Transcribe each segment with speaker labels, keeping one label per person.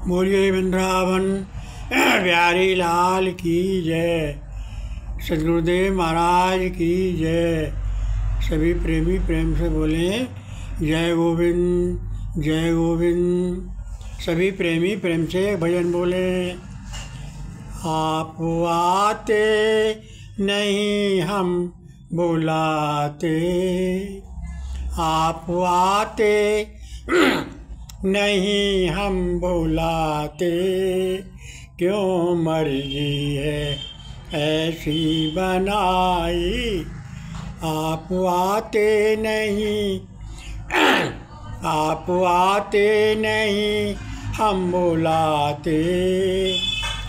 Speaker 1: बोलिए वृंदावन बिहारी लाल की जय। सदगुरुदेव महाराज की जय। सभी प्रेमी प्रेम से बोले जय गोविंद जय गोविंद। सभी प्रेमी प्रेम से भजन बोले। आप आते नहीं हम बुलाते, आप आते नहीं हम बुलाते, क्यों मर्जी है ऐसी बनाई। आप आते नहीं आप आते नहीं हम बुलाते,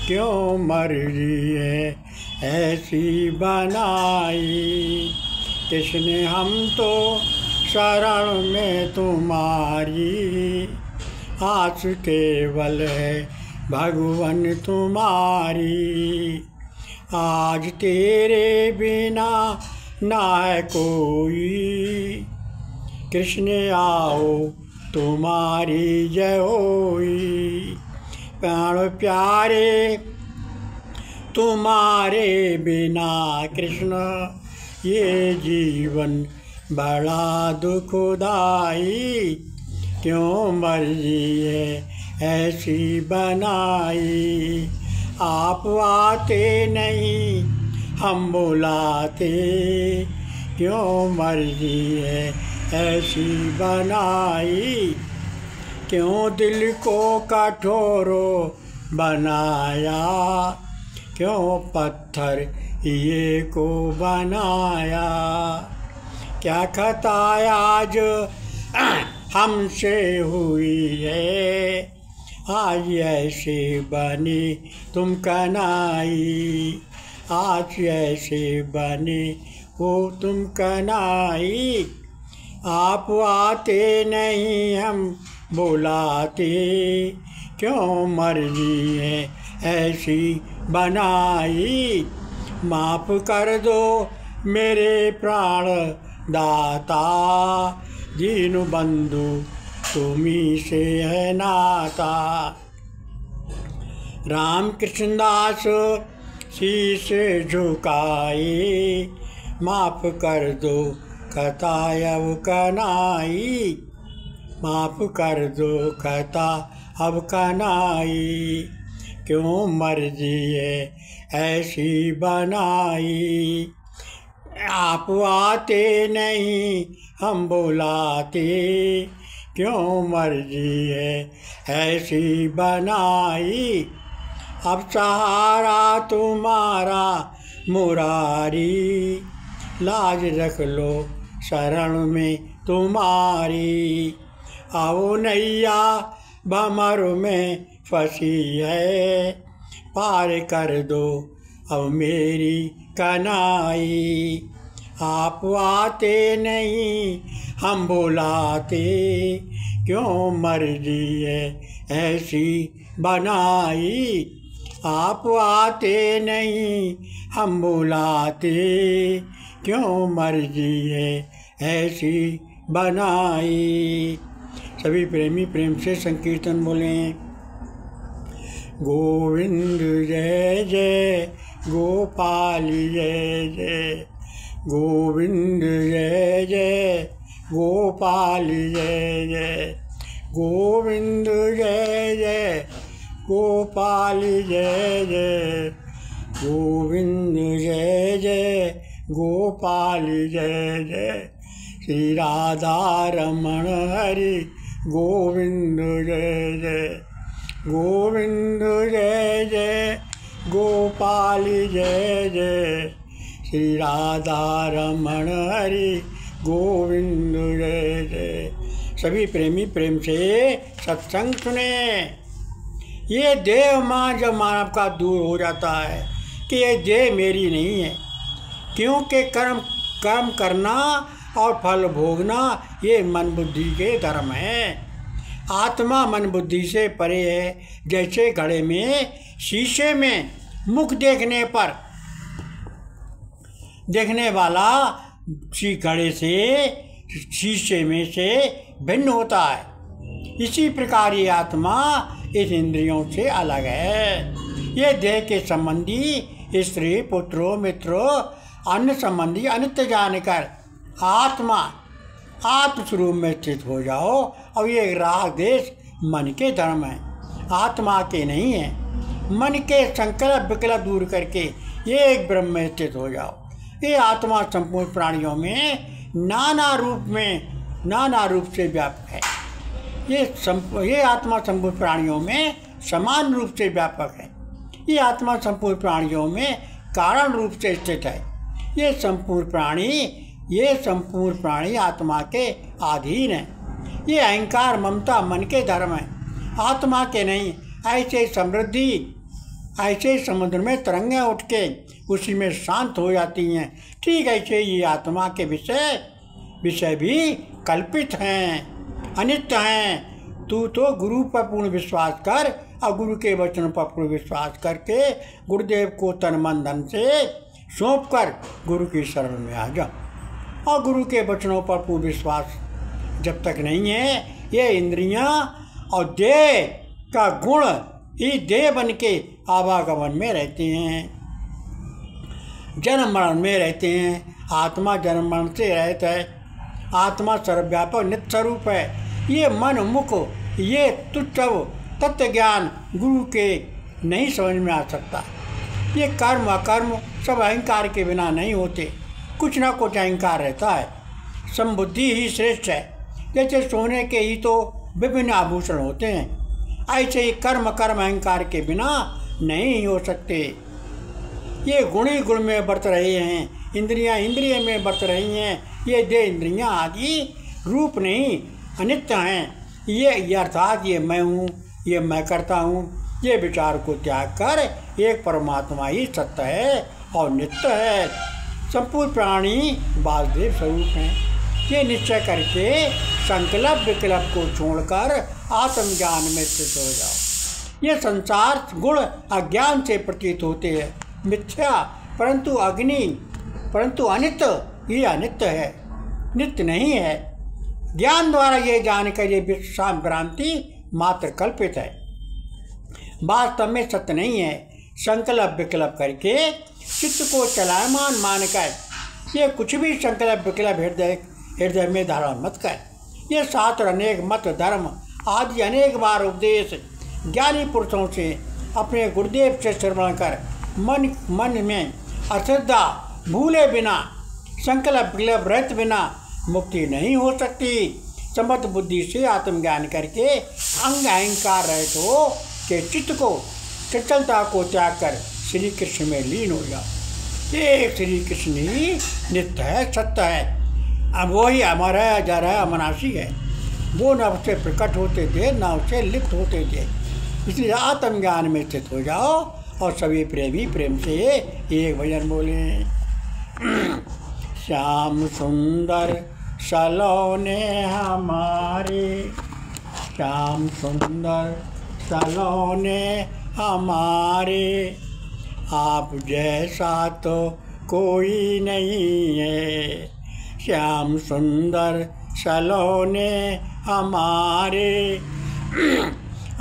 Speaker 1: क्यों मर्जी है ऐसी बनाई। किसने हम तो शरण में तुम्हारी, आस केवल है भगवन तुम्हारी। आज तेरे बिना ना है कोई, कृष्ण आओ तुम्हारी जय होई। प्राण प्यारे तुम्हारे बिना कृष्ण, ये जीवन बड़ा दुखदाई, क्यों मर्जी है ऐसी बनाई। आप आते नहीं हम बुलाते, क्यों मर्जी है ऐसी बनाई। क्यों दिल को कठोरो बनाया, क्यों पत्थर ये को बनाया। क्या खता आज हमसे हुई है, आज ऐसे बने तुम कनाई। आज ऐसे बने हो तुम कनाई। आप आते नहीं हम बुलाते, क्यों मर्जी है ऐसी बनाई। माफ कर दो मेरे प्राण दाता, दीन बंधु तुम्ही से है नाता। राम कृष्णदास शीश झुकाए, माफ कर दो खता अब कनाई। माफ कर दो खता अब कनाई, क्यों मर्जी है ऐसी बनाई। आप आते नहीं हम बुलाते, क्यों मर्जी है ऐसी बनाई। अब सहारा तुम्हारा मुरारी, लाज रख लो शरण में तुम्हारी। आओ नैया भंवर में फंसी है, पार कर दो अब मेरी कनाई। आप आते नहीं हम बुलाते, क्यों मर्जी है ऐसी बनाई। आप आते नहीं हम बुलाते, क्यों मर्जी है ऐसी बनाई। सभी प्रेमी प्रेम से संकीर्तन बोलें। गोविंद जय जय गोपाल जय जय, गोविंद जय जय गोपाल जय जय, गोविंद जय जय गोपाल जय जय, गोविंद जय जय गोपाल जय जय। श्री राधा रमण हरि गोविंद जय जय, गोविंद जय जय गोपाल जय जय। श्री राधा रमण हरि गोविंद जय जय। सभी प्रेमी प्रेम से सत्संग सुने। ये देह मां जब मानव का दूर हो जाता है कि ये देह मेरी नहीं है, क्योंकि कर्म करना और फल भोगना ये मन बुद्धि के धर्म है। आत्मा मन बुद्धि से परे है। जैसे घड़े में शीशे में मुख देखने पर देखने वाला घड़े से शीशे में से भिन्न होता है, इसी प्रकार ये आत्मा इस इंद्रियों से अलग है। ये देह के संबंधी स्त्री पुत्रों मित्रों अन्य संबंधी अनित्य जानकर आत्मस्वरूप में स्थित हो जाओ। और ये राग देश मन के धर्म है, आत्मा के नहीं है। मन के संकल्प विकल्प दूर करके ये एक ब्रह्म में स्थित हो जाओ। ये आत्मा संपूर्ण प्राणियों में नाना रूप से व्यापक है। ये आत्मा संपूर्ण प्राणियों में समान रूप से व्यापक है। ये आत्मा संपूर्ण प्राणियों में कारण रूप से स्थित है। ये संपूर्ण प्राणी आत्मा के अधीन है। ये अहंकार ममता मन के धर्म है, आत्मा के नहीं। ऐसे समुद्र में तरंगें उठ के उसी में शांत हो जाती हैं। ठीक ऐसे ये आत्मा के विषय भी कल्पित हैं, अनित्य हैं। तू तो गुरु पर पूर्ण विश्वास कर और गुरु के वचनों पर पूर्ण विश्वास करके गुरुदेव को तन मन धन से सौंप कर गुरु की शरण में आ जा। और गुरु के वचनों पर पूर्ण विश्वास जब तक नहीं है, ये इंद्रियां और देह का गुण ही देह बन के आवागमन में रहते हैं, जन्म मरण में रहते हैं। आत्मा जन्म मरण से रहित है। आत्मा सर्वव्यापक नित्य स्वरूप है। ये मन मुख ये तुच्छ तत्व ज्ञान गुरु के नहीं समझ में आ सकता। ये कर्म अकर्म सब अहंकार के बिना नहीं होते, कुछ ना कुछ अहंकार रहता है। समबुद्धि ही श्रेष्ठ है। जैसे सोने के ही तो विभिन्न आभूषण होते हैं, ऐसे ही कर्म अहंकार के बिना नहीं हो सकते। ये गुण ही गुण में बरत रहे हैं, इंद्रियां में बरत रही हैं। ये देह इंद्रियां आदि रूप नहीं, अनित्य हैं। ये अर्थात ये मैं हूँ, ये मैं करता हूँ, ये विचार को त्याग कर एक परमात्मा ही सत्य है और नित्य है। संपूर्ण प्राणी वासुदेव स्वरूप हैं। ये निश्चय करके संकल्प विकल्प को छोड़कर आत्मज्ञान में स्थित हो जाओ। ये संसार गुण अज्ञान से प्रतीत होते हैं, मिथ्या परंतु अनित्य। ये अनित्य है, नित्य नहीं है। ज्ञान द्वारा ये जानकर ये विश्राम भ्रांति मात्र कल्पित है, वास्तव में सत्य नहीं है। संकल्प विकल्प करके चित्त को चलायमान मानकर ये कुछ भी संकल्प विकल्प हृदय में धारण मत कर। ये शास्त्र अनेक मत धर्म आदि अनेक बार उपदेश ज्ञानी पुरुषों से अपने गुरुदेव से श्रवण कर मन में अश्रद्धा भूले बिना संकल्प विकल्प रहित बिना मुक्ति नहीं हो सकती। समर्थ बुद्धि से आत्मज्ञान करके अंग अहंकार रहित हो के चित्त को चंचलता को त्याग कर श्री कृष्ण में लीन हो जाओ। ये श्री कृष्ण ही नित्य है, सत्य है। अब वही अमर है, अजर है, अविनाशी है। वो न उससे प्रकट होते थे न उससे लिप्त होते थे। इसलिए आत्मज्ञान में स्थित हो जाओ और सभी प्रेमी प्रेम से एक भजन बोले। श्याम सुंदर सलोने हमारे, श्याम सुंदर सलोने हमारे, आप जैसा तो कोई नहीं है। श्याम सुंदर सलोने हमारे,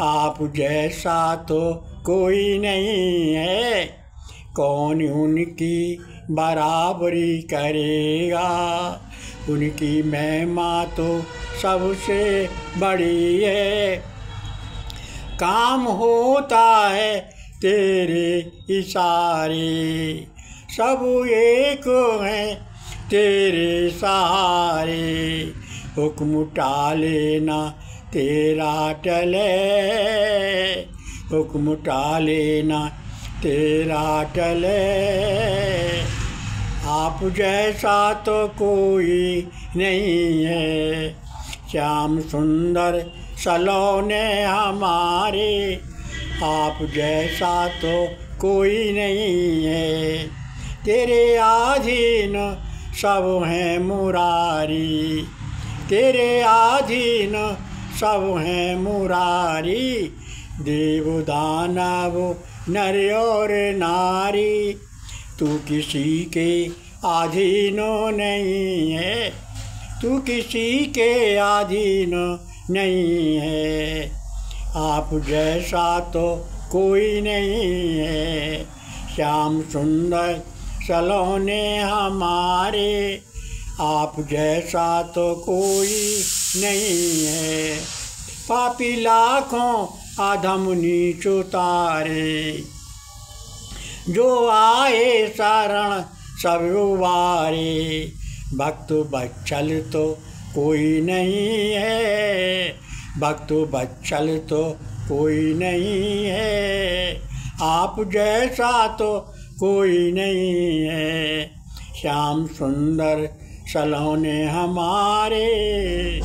Speaker 1: आप जैसा तो कोई नहीं है। कौन उनकी बराबरी करेगा, उनकी महिमा तो सबसे बड़ी है। काम होता है तेरे इशारे, सब एक हैं तेरे सहारे। हुक्म टाले ना तेरा टले, हुक्म टाले ना तेरा टले। आप जैसा तो कोई नहीं है। श्याम सुंदर सलोने हमारे, आप जैसा तो कोई नहीं है। तेरे अधीन सब हैं मुरारी, तेरे अधीन सब हैं मुरारी। देव दानव नर और नारी, तू किसी के अधीन नहीं है, तू किसी के अधीन नहीं है। आप जैसा तो कोई नहीं है, श्याम सुंदर सलोने हमारे, आप जैसा तो कोई नहीं है। पापी लाखों अधम नीच उतारे, जो आए शरण सब उबारे, भक्त बच्चल तो कोई नहीं है, भक्त बच्चल तो कोई नहीं है, आप जैसा तो कोई नहीं है, श्याम सुंदर सलोने हमारे,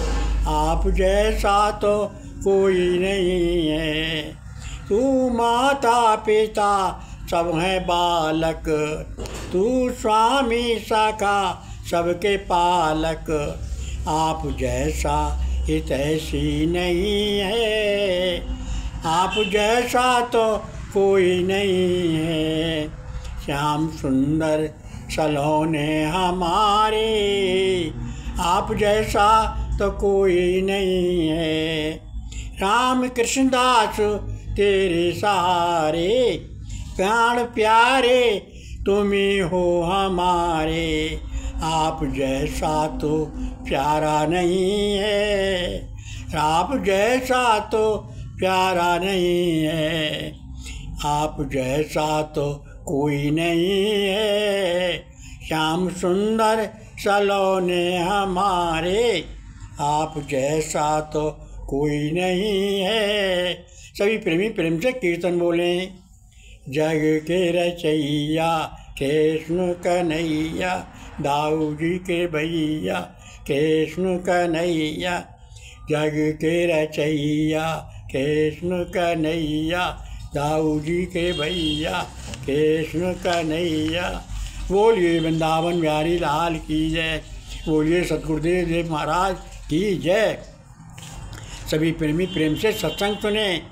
Speaker 1: आप जैसा तो कोई नहीं है। तू माता पिता सब है बालक, तू स्वामी सखा सबके पालक, आप जैसा हितैषी नहीं है, आप जैसा तो कोई नहीं है, श्याम सुंदर सलोने हमारे, आप जैसा तो कोई नहीं है। राम कृष्णदास तेरे सहारे, प्राण प्यारे तुम्ही हो हमारे, आप जैसा तो प्यारा नहीं है, आप जैसा तो प्यारा नहीं है, आप जैसा तो कोई नहीं है, श्याम सुंदर सलोने हमारे, आप जैसा तो कोई नहीं है। सभी प्रेमी प्रेम से कीर्तन बोलें। जग के रचैया कृष्ण कन्हैया, दाऊ जी के भैया कृष्ण कन्हैया, जग के रचैया कृष्ण कन्हैया, दाऊ जी के भैया कृष्ण कन्हैया। बोलिए वृंदावन बिहारी लाल की जय, बोलिए सतगुरुदेव देव महाराज की जय। सभी प्रेमी प्रेम से सत्संग सुने।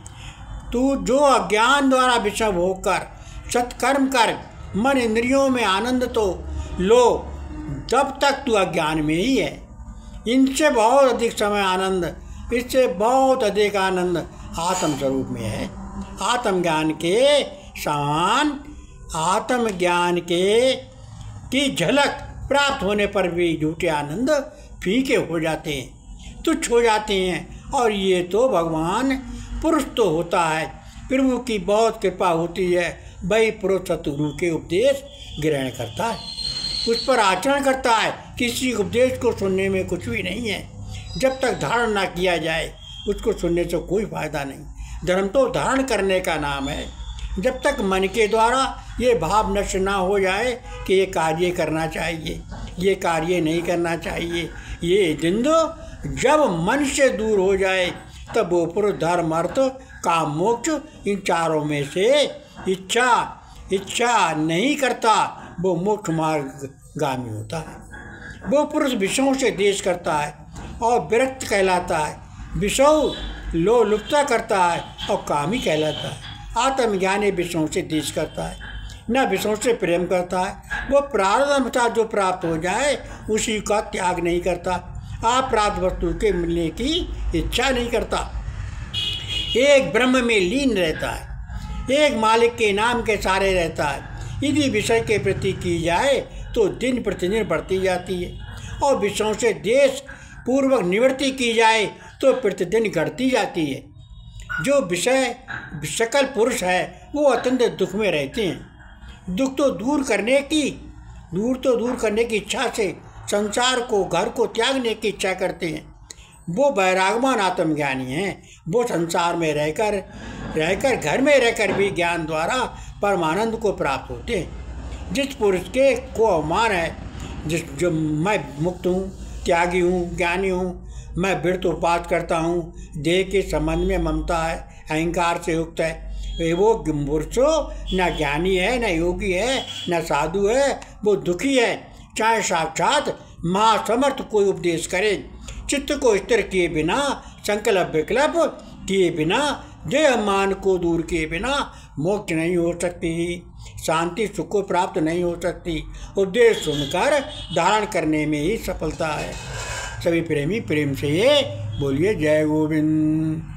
Speaker 1: तू जो अज्ञान द्वारा विषम होकर सत्कर्म कर, मन इंद्रियों में आनंद तो लो, तब तक तू अज्ञान में ही है। इनसे बहुत अधिक समय आनंद, इससे बहुत अधिक आनंद आत्म स्वरूप में है। आत्मज्ञान के समान आत्मज्ञान की झलक प्राप्त होने पर भी झूठे आनंद फीके हो जाते हैं, तुच्छ हो जाते हैं। और ये तो भगवान पुरुष तो होता है, प्रभु की बहुत कृपा होती है, वही पुरुष सतगुरु के उपदेश ग्रहण करता है, उस पर आचरण करता है। किसी उपदेश को सुनने में कुछ भी नहीं है, जब तक धारण ना किया जाए उसको सुनने से कोई फायदा नहीं। धर्म तो धारण करने का नाम है। जब तक मन के द्वारा ये भाव नष्ट ना हो जाए कि ये कार्य करना चाहिए, ये कार्य नहीं करना चाहिए, ये जिंदो जब मन से दूर हो जाए तब वो पुरुष धर्म अर्थ काम मोक्ष इन चारों में से इच्छा नहीं करता, वो मोक्ष मार्गगामी होता है। वो पुरुष विषयों से देश करता है और विरक्त कहलाता है, विषय लोलुप्ता करता है और कामी कहलाता है। आत्मज्ञानी विषयों से देश करता है, न विषयों से प्रेम करता है। वो प्रारब्ध जो प्राप्त हो जाए उसी का त्याग नहीं करता, अप्राप्त वस्तु के मिलने की इच्छा नहीं करता। एक ब्रह्म में लीन रहता है, एक मालिक के नाम के सारे रहता है। यदि विषय के प्रति की जाए तो दिन प्रतिदिन बढ़ती जाती है, और विषयों से देश पूर्वक निवृत्ति की जाए तो प्रतिदिन घटती जाती है। जो विषय सकल पुरुष है वो अत्यंत दुख में रहते हैं। दुख तो दूर करने की इच्छा से संसार को, घर को त्यागने की इच्छा करते हैं। वो वैरागमान आत्मज्ञानी हैं। वो संसार में रहकर घर में रहकर भी ज्ञान द्वारा परमानंद को प्राप्त होते हैं। जिस पुरुष के को अवमान है, जो मैं मुक्त हूँ, त्यागी हूँ, ज्ञानी हूँ, मैं वृत्त उपात करता हूँ, देह के संबंध में ममता है, अहंकार से युक्त है, वो पुरुष न ज्ञानी है, न योगी है, न साधु है, वो दुखी है। चाहे साक्षात महासमर्थ कोई उपदेश करे, चित्त को स्थिर किए बिना, संकल्प विकल्प किए बिना, देह मान को दूर किए बिना मोक्ष नहीं हो सकती, शांति सुख को प्राप्त नहीं हो सकती। उपदेश सुनकर धारण करने में ही सफलता है। सभी प्रेमी प्रेम से ये बोलिए जय गोविंद।